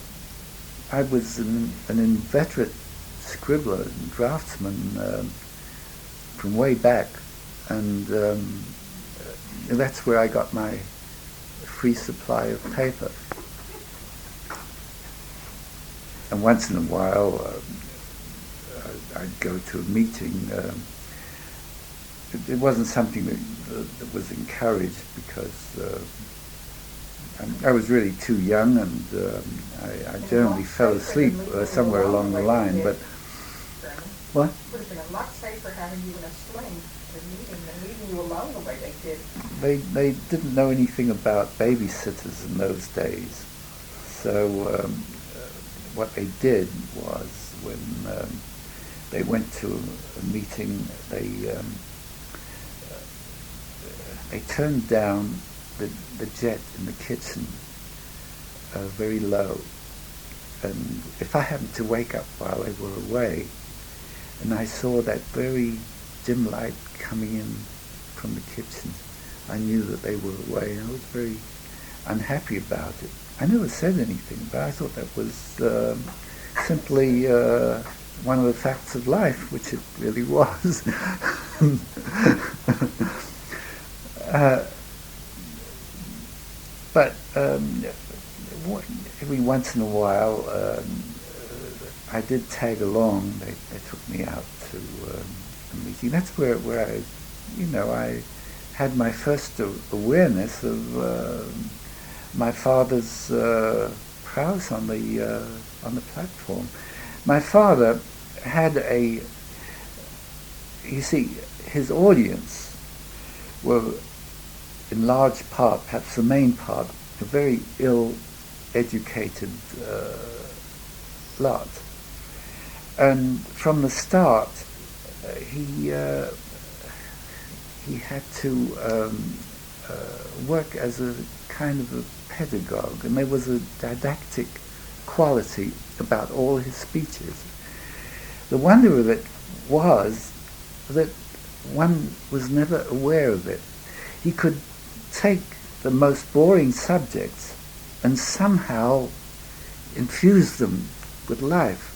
I was an inveterate scribbler and draftsman from way back, and that's where I got my free supply of paper. And once in a while, I'd go to a meeting. It wasn't something that was encouraged because I was really too young, and I generally fell asleep somewhere along the line. But what? It would have been a lot safer having you in a sling than leaving you alone the way they did. They didn't know anything about babysitters in those days, so what they did was when they went to a meeting, they turned down the jet in the kitchen very low, and if I happened to wake up while they were away and I saw that very dim light coming in from the kitchen, I knew that they were away, and I was very unhappy about it. I never said anything, but I thought that was simply one of the facts of life, which it really was. But every once in a while, I did tag along. They took me out to a meeting. That's where I had my first awareness of my father's prowess on the platform. My father had his audience were in large part, perhaps the main part, a very ill-educated lot. And from the start, he had to work as a kind of a pedagogue, and there was a didactic quality about all his speeches. The wonder of it was that one was never aware of it. He could take the most boring subjects and somehow infuse them with life.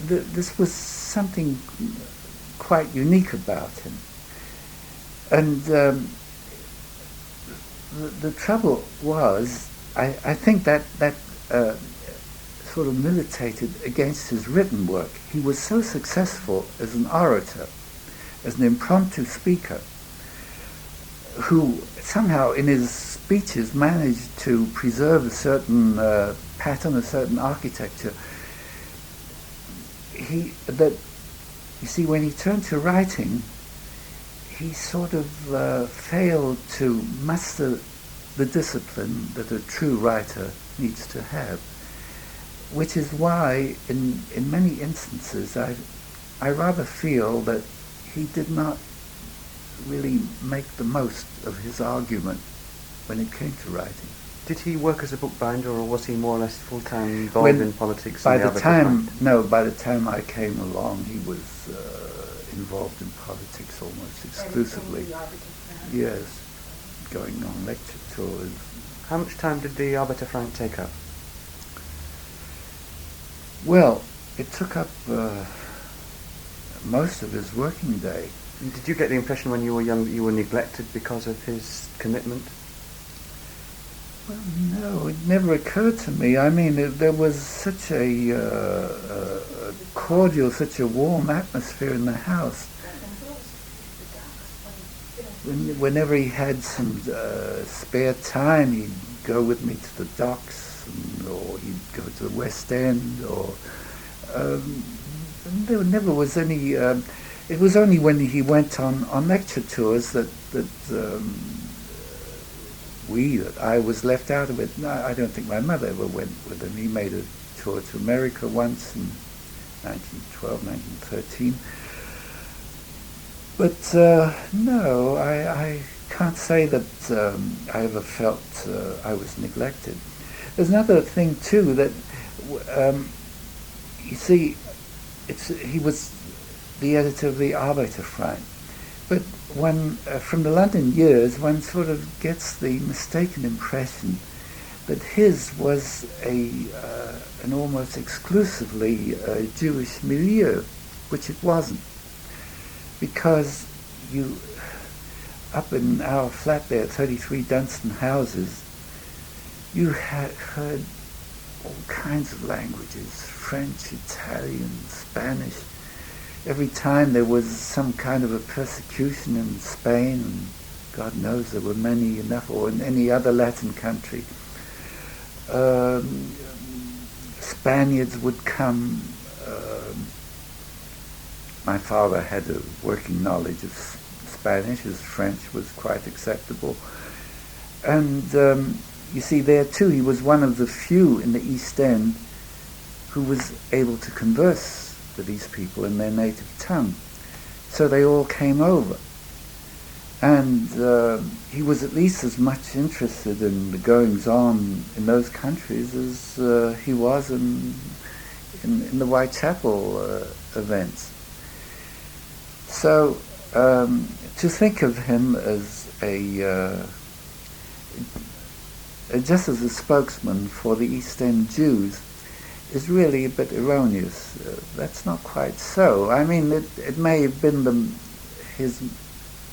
This was something quite unique about him. And the trouble was, I think that sort of militated against his written work. He was so successful as an orator, as an impromptu speaker, who somehow in his speeches managed to preserve a certain pattern, a certain architecture. When he turned to writing, he sort of failed to muster the discipline that a true writer needs to have, which is why in many instances I rather feel that he did not really make the most of his argument when it came to writing. Did he work as a bookbinder, or was he more or less full-time involved in politics? By the time I came along, he was involved in politics almost exclusively. Yes, going on lecture tours. How much time did the Arbiter Frank take up? Well, it took up most of his working day. Did you get the impression when you were young that you were neglected because of his commitment? Well, no, it never occurred to me. I mean, there was such a cordial, such a warm atmosphere in the house. Whenever he had some spare time, he'd go with me to the docks, or he'd go to the West End, or there never was any. It was only when he went on lecture tours that I was left out of it. No, I don't think my mother ever went with him. He made a tour to America once in 1912, 1913. But no, I can't say that I ever felt I was neglected. There's another thing too, that you see, he was the editor of the Arbiter Frank, but one from the London years, one sort of gets the mistaken impression that his was an almost exclusively Jewish milieu, which it wasn't, because up in our flat there, 33 Dunstan Houses, you had heard all kinds of languages, French, Italian, Spanish. Every time there was some kind of a persecution in Spain, and God knows there were many enough, or in any other Latin country, Spaniards would come. My father had a working knowledge of Spanish. His French was quite acceptable. And you see, there too, he was one of the few in the East End who was able to converse with these people in their native tongue. So they all came over. And he was at least as much interested in the goings-on in those countries as he was in the Whitechapel events. So to think of him as just as a spokesman for the East End Jews is really a bit erroneous. That's not quite so. I mean, it may have been his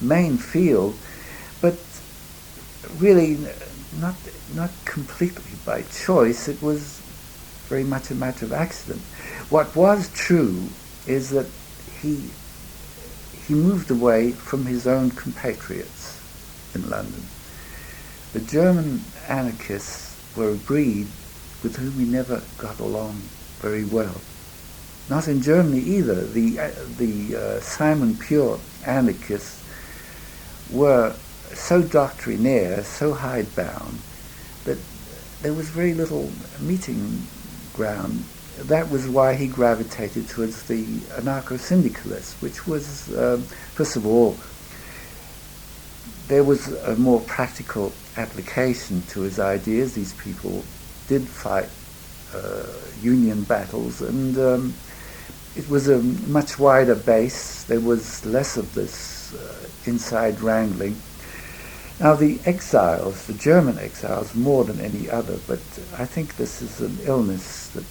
main field, but really not completely by choice. It was very much a matter of accident. What was true is that he moved away from his own compatriots in London. The German anarchists were a breed with whom he never got along very well. Not in Germany either. The Simon Pure anarchists were so doctrinaire, so hidebound, that there was very little meeting ground. That was why he gravitated towards the anarcho-syndicalists, which was, first of all, there was a more practical application to his ideas. These people did fight union battles, and it was a much wider base. There was less of this inside wrangling. Now the exiles, the German exiles, more than any other, but I think this is an illness that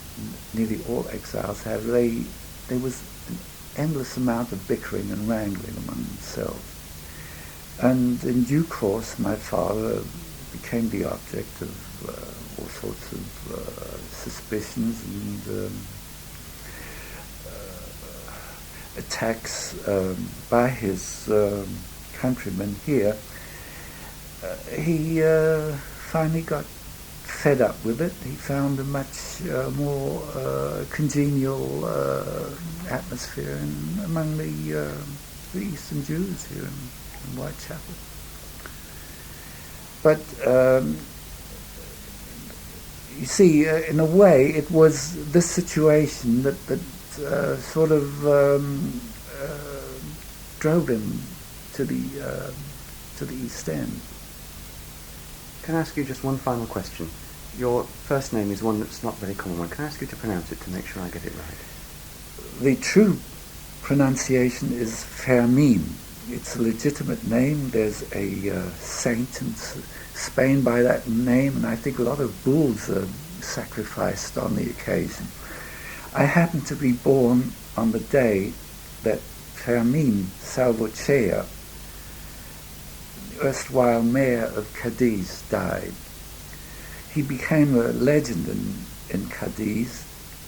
nearly all exiles have. There was an endless amount of bickering and wrangling among themselves. And in due course, my father became the object of all sorts of suspicions and attacks by his countrymen here. He finally got fed up with it. He found a much more congenial atmosphere among the Eastern Jews here in Whitechapel. But you see, in a way, it was this situation that sort of drove him to the East End. Can I ask you just one final question? Your first name is one that's not very common one. Can I ask you to pronounce it to make sure I get it right? The true pronunciation is Fermin. It's a legitimate name. There's a saint in Spain by that name, and I think a lot of bulls are sacrificed on the occasion. I happened to be born on the day that Fermin Salvochea, erstwhile mayor of Cadiz, died. He became a legend in Cadiz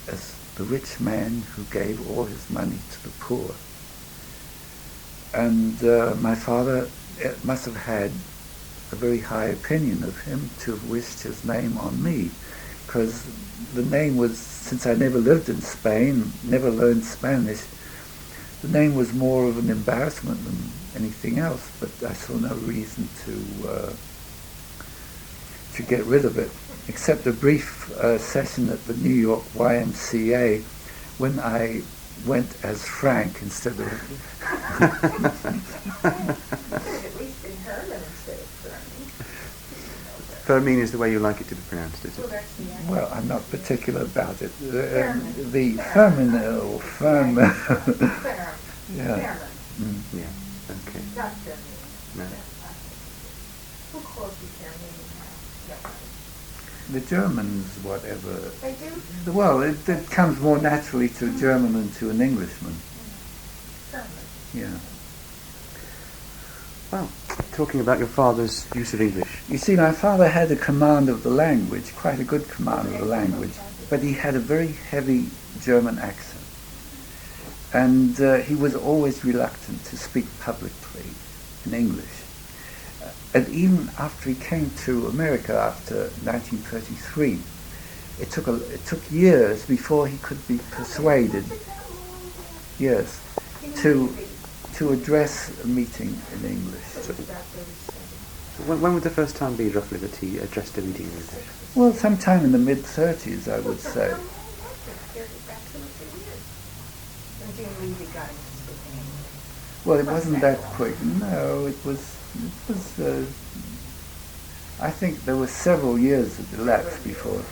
as the rich man who gave all his money to the poor. And my father must have had a very high opinion of him to have wished his name on me, because the name was, since I never lived in Spain, never learned Spanish, the name was more of an embarrassment than anything else, but I saw no reason to get rid of it, except a brief session at the New York YMCA when I went as Frank instead of... At least in Herman instead of Fermin. Fermin is the way you like it to be pronounced, is it? Well, that's the idea. Well, I'm not particular about it. The Fermin or Ferm... yeah. Fermin. Yeah, okay. Not Fermin. No. Who calls you Fermin now? The Germans, whatever... They do? Well, it comes more naturally to a German than to an Englishman. Fermin. Yeah. Well, to talking about your father's use of English. You see, my father had a command of the language, quite a good command of the language, but he had a very heavy German accent. And he was always reluctant to speak publicly in English. And even after he came to America after 1933, it took years before he could be persuaded, yes, to address a meeting in English. So when would the first time be, roughly, that he addressed a meeting in English? Well, sometime in the mid-30s, I would say. Well, it wasn't that quick. No, it was. I think there were several years that elapsed before.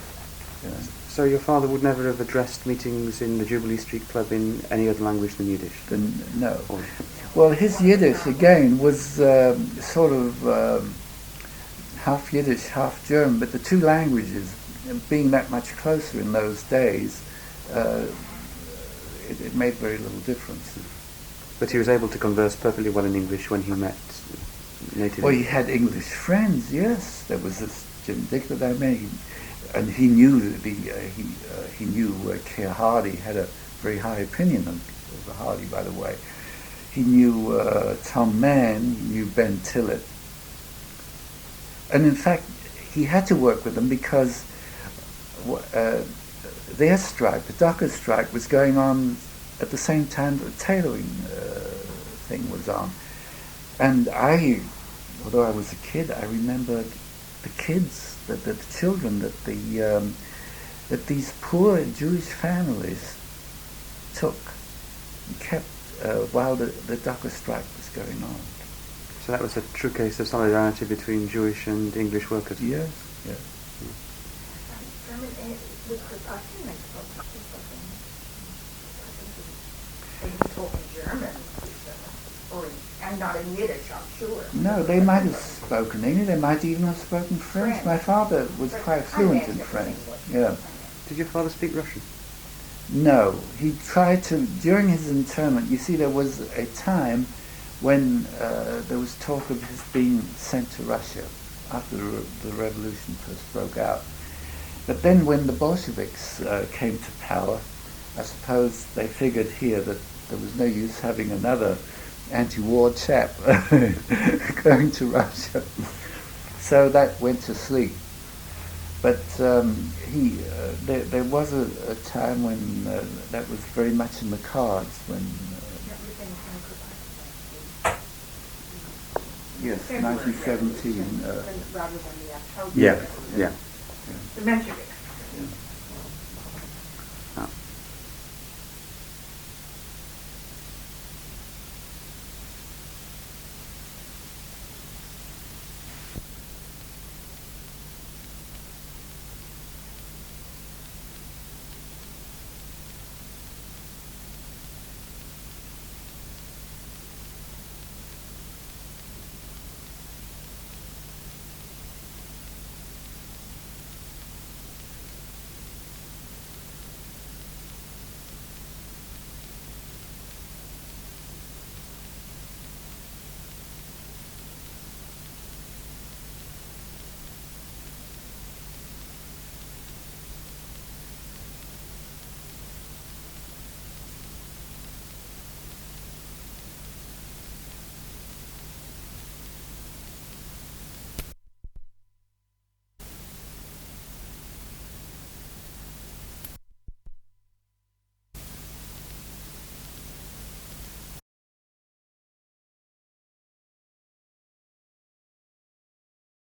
So your father would never have addressed meetings in the Jubilee Street Club in any other language than Yiddish? No. Well, his Yiddish, again, was sort of half Yiddish, half German, but the two languages, being that much closer in those days, it made very little difference. But he was able to converse perfectly well in English when he met native... Well, he had English friends, yes. There was this Jim Dick that I met, and he knew that he knew Keir Hardy had a very high opinion of Hardy, by the way. He knew Tom Mann, he knew Ben Tillett. And in fact, he had to work with them because their strike, the dockers' strike, was going on at the same time the tailoring thing was on. And although I was a kid, I remember the kids, the children that these poor Jewish families took and kept while the docker strike was going on. So that was a true case of solidarity between Jewish and English workers? Yes, yes. German, and not in Yiddish, I'm sure. No, they might have spoken English, they might even have spoken French. My father was quite fluent in French. Yeah. Did your father speak Russian? No, he tried to, during his internment, you see there was a time when there was talk of his being sent to Russia after the revolution first broke out. But then when the Bolsheviks came to power, I suppose they figured here that there was no use having another anti-war chap going to Russia. So that went to sleep. But there was a time when that was very much in the cards. When yes, 1917. Yeah. The Menshevik.